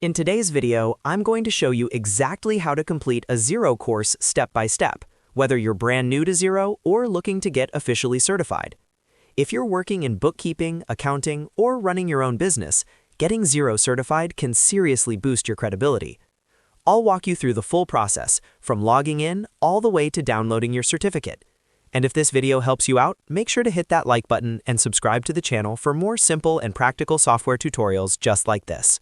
In today's video, I'm going to show you exactly how to complete a Xero course step by step, whether you're brand new to Xero or looking to get officially certified. If you're working in bookkeeping, accounting, or running your own business, getting Xero certified can seriously boost your credibility. I'll walk you through the full process, from logging in all the way to downloading your certificate. And if this video helps you out, make sure to hit that like button and subscribe to the channel for more simple and practical software tutorials just like this.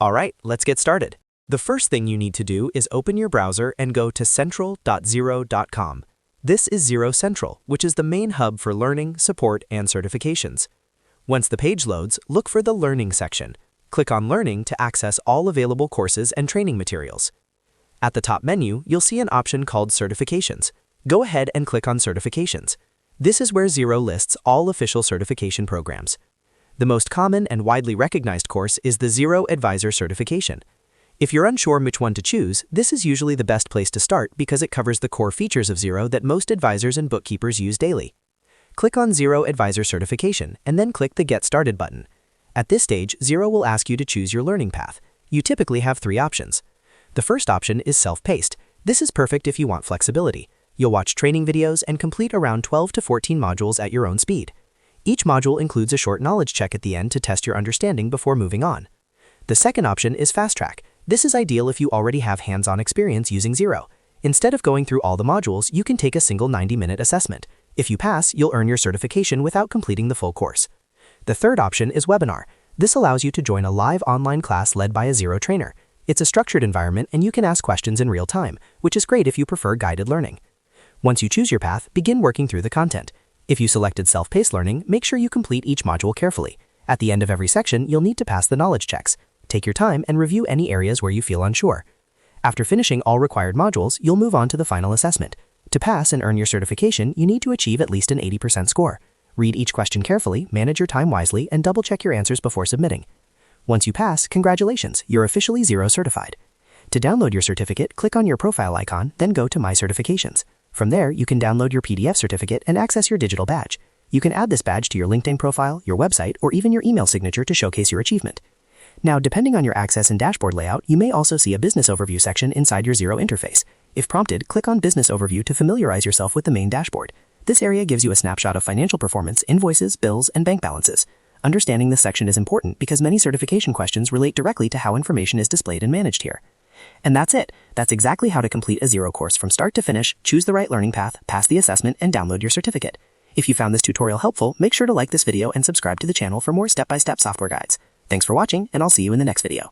Alright, let's get started. The first thing you need to do is open your browser and go to central.xero.com. This is Xero Central, which is the main hub for learning, support, and certifications. Once the page loads, look for the Learning section. Click on Learning to access all available courses and training materials. At the top menu, you'll see an option called Certifications. Go ahead and click on Certifications. This is where Xero lists all official certification programs. The most common and widely recognized course is the Xero Advisor Certification. If you're unsure which one to choose, this is usually the best place to start because it covers the core features of Xero that most advisors and bookkeepers use daily. Click on Xero Advisor Certification and then click the Get Started button. At this stage, Xero will ask you to choose your learning path. You typically have three options. The first option is self-paced. This is perfect if you want flexibility. You'll watch training videos and complete around 12 to 14 modules at your own speed. Each module includes a short knowledge check at the end to test your understanding before moving on. The second option is Fast Track. This is ideal if you already have hands-on experience using Xero. Instead of going through all the modules, you can take a single 90-minute assessment. If you pass, you'll earn your certification without completing the full course. The third option is Webinar. This allows you to join a live online class led by a Xero trainer. It's a structured environment and you can ask questions in real time, which is great if you prefer guided learning. Once you choose your path, begin working through the content. If you selected self-paced learning, make sure you complete each module carefully. At the end of every section, you'll need to pass the knowledge checks. Take your time and review any areas where you feel unsure. After finishing all required modules, you'll move on to the final assessment. To pass and earn your certification, you need to achieve at least an 80% score. Read each question carefully, manage your time wisely, and double-check your answers before submitting. Once you pass, congratulations, you're officially Xero certified. To download your certificate, click on your profile icon, then go to My Certifications. From there, you can download your PDF certificate and access your digital badge. You can add this badge to your LinkedIn profile, your website, or even your email signature to showcase your achievement. Now, depending on your access and dashboard layout, you may also see a business overview section inside your Xero interface. If prompted, click on Business Overview to familiarize yourself with the main dashboard. This area gives you a snapshot of financial performance, invoices, bills, and bank balances. Understanding this section is important because many certification questions relate directly to how information is displayed and managed here. And that's it. That's exactly how to complete a Xero course from start to finish, choose the right learning path, pass the assessment, and download your certificate. If you found this tutorial helpful, make sure to like this video and subscribe to the channel for more step-by-step software guides. Thanks for watching, and I'll see you in the next video.